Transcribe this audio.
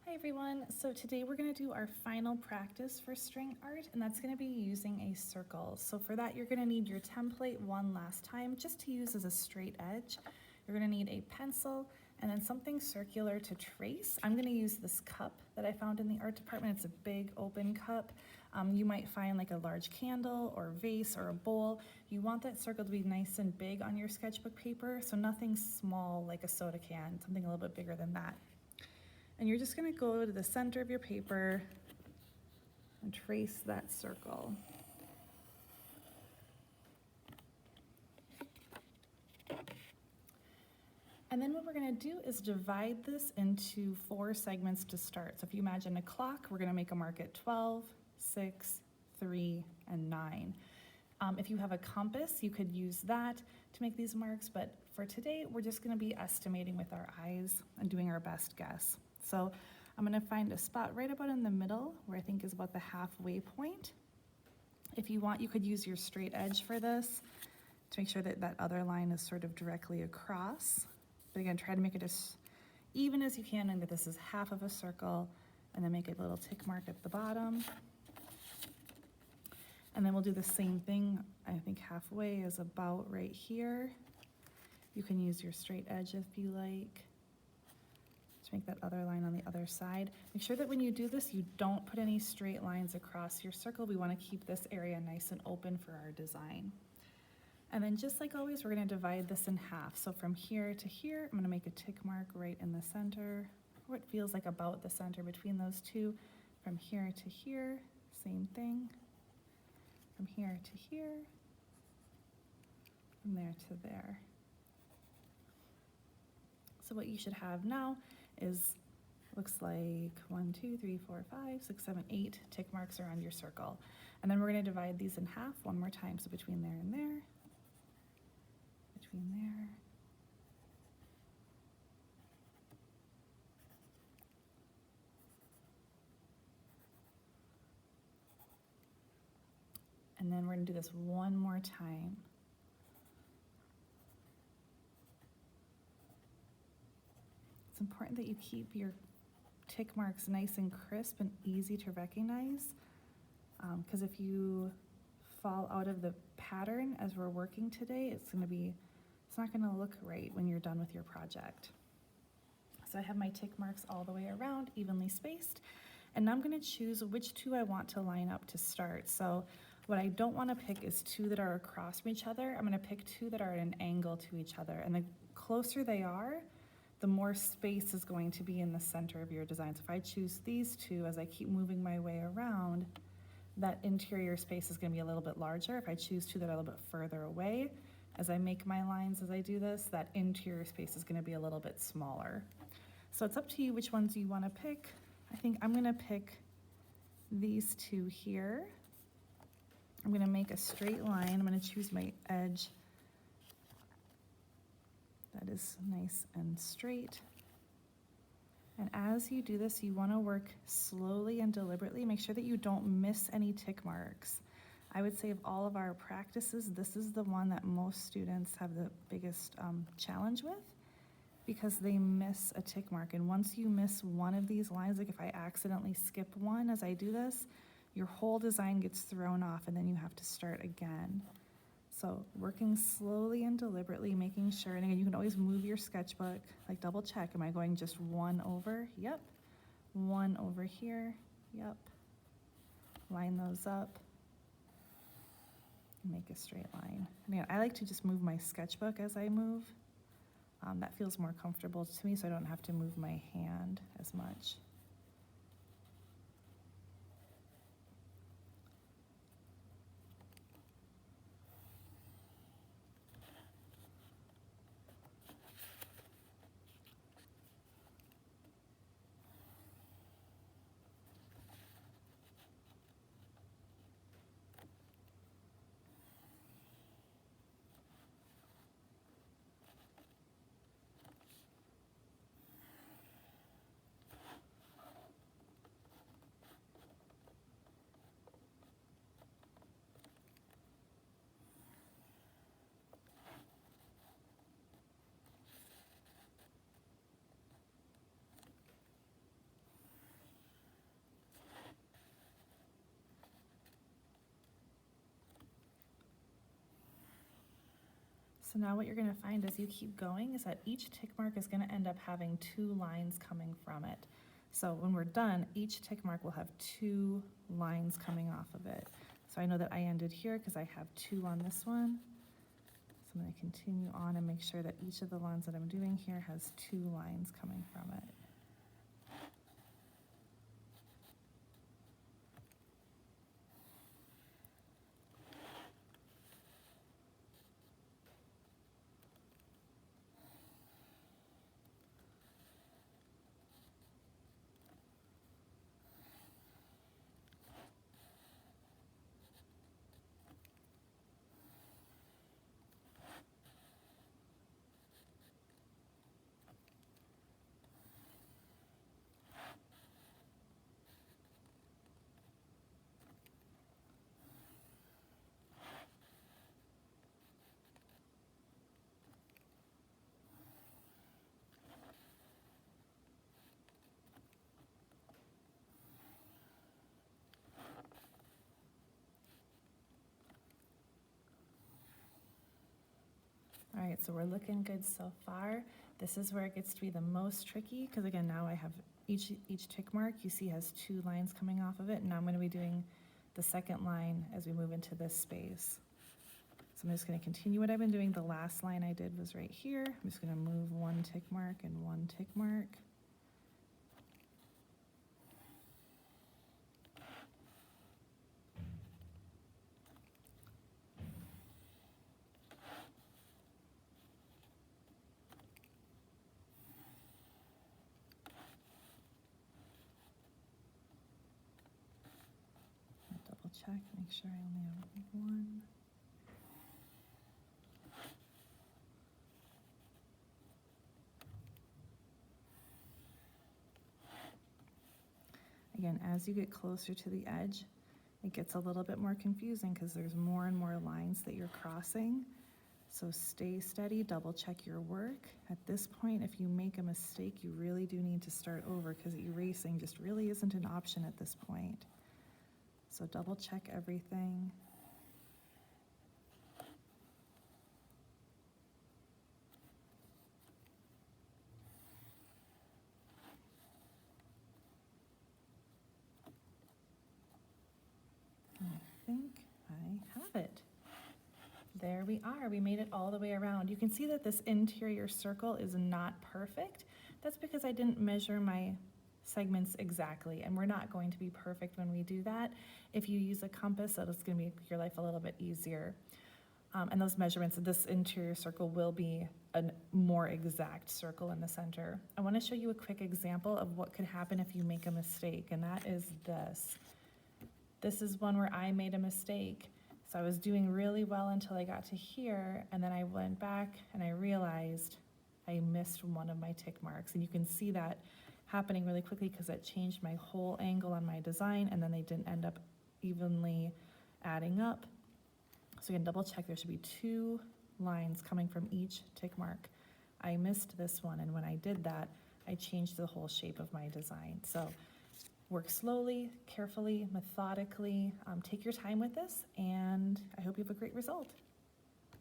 Hi everyone, so today we're going to do our final practice for string art, and that's going to be using a circle. So for that you're going to need your template one last time just to use as a straight edge. You're going to need a pencil and then something circular to trace. I'm going to use this cup that I found in the art department. It's a big open cup. You might find like a large candle or vase or a bowl. You want that circle to be nice and big on your sketchbook paper, so nothing small like a soda can, something a little bit bigger than that. And you're just going to go to the center of your paper and trace that circle. And then what we're going to do is divide this into 4 segments to start. So if you imagine a clock, we're going to make a mark at 12, 6, 3, and 9. If you have a compass, you could use that to make these marks, but for today, we're just going to be estimating with our eyes and doing our best guess. So I'm going to find a spot right about in the middle where I think is about the halfway point. If you want, you could use your straight edge for this to make sure that that other line is sort of directly across. But again, try to make it as even as you can, and that this is half of a circle, and then make a little tick mark at the bottom. And then we'll do the same thing, I think halfway is about right here. You can use your straight edge if you like to make that other line on the other side. Make sure that when you do this, you don't put any straight lines across your circle. We want to keep this area nice and open for our design. And then just like always, we're going to divide this in half. So from here to here, I'm going to make a tick mark right in the center, or it feels like about the center between those two. From here to here, same thing. From here to here, from there to there. So what you should have now is, looks like 1, 2, 3, 4, 5, 6, 7, 8 tick marks around your circle. And then we're going to divide these in half one more time. So between there and there, between there, and then we're going to do this one more time. It's important that you keep your tick marks nice and crisp and easy to recognize, because if you fall out of the pattern as we're working today, it's not going to look right when you're done with your project. So I have my tick marks all the way around, evenly spaced, and now I'm going to choose which 2 I want to line up to start. So what I don't want to pick is 2 that are across from each other. I'm going to pick 2 that are at an angle to each other, and the closer they are, the more space is going to be in the center of your design. So if I choose these 2, as I keep moving my way around, that interior space is going to be a little bit larger. If I choose 2 that are a little bit further away, as I make my lines as I do this, that interior space is going to be a little bit smaller. So it's up to you which ones you want to pick. I think I'm going to pick these 2 here. I'm going to make a straight line. I'm going to choose my edge that is nice and straight. And as you do this, you want to work slowly and deliberately. Make sure that you don't miss any tick marks. I would say of all of our practices, this is the one that most students have the biggest challenge with, because they miss a tick mark. And once you miss one of these lines, like if I accidentally skip one as I do this, your whole design gets thrown off and then you have to start again. So working slowly and deliberately, making sure, and again, you can always move your sketchbook, like double check, am I going just 1 over? Yep. 1 over here, yep. Line those up, and make a straight line. And again, I like to just move my sketchbook as I move. That feels more comfortable to me, so I don't have to move my hand as much. So now what you're gonna find as you keep going is that each tick mark is gonna end up having 2 lines coming from it. So when we're done, each tick mark will have 2 lines coming off of it. So I know that I ended here because I have 2 on this one. So I'm gonna continue on and make sure that each of the lines that I'm doing here has 2 lines coming from it. All right, so we're looking good so far. This is where it gets to be the most tricky, because again, now I have each tick mark you see has 2 lines coming off of it, and now I'm going to be doing the second line as we move into this space. So I'm just going to continue what I've been doing. The last line I did was right here. I'm just going to move 1 tick mark and 1 tick mark. Double check, make sure I only have 1. Again, as you get closer to the edge, it gets a little bit more confusing because there's more and more lines that you're crossing. So stay steady, double check your work. At this point, if you make a mistake, you really do need to start over because erasing just really isn't an option at this point. So double check everything. And I think I have it. There we are, we made it all the way around. You can see that this interior circle is not perfect. That's because I didn't measure my segments exactly, and we're not going to be perfect when we do that. If you use a compass, that's gonna make your life a little bit easier. And those measurements, this interior circle will be a more exact circle in the center. I wanna show you a quick example of what could happen if you make a mistake, and that is this. This is one where I made a mistake. So I was doing really well until I got to here, and then I went back and I realized I missed one of my tick marks. And you can see that happening really quickly because that changed my whole angle on my design, and then they didn't end up evenly adding up. So you can double check, there should be 2 lines coming from each tick mark. I missed this one, and when I did that, I changed the whole shape of my design. So work slowly, carefully, methodically, take your time with this, and I hope you have a great result.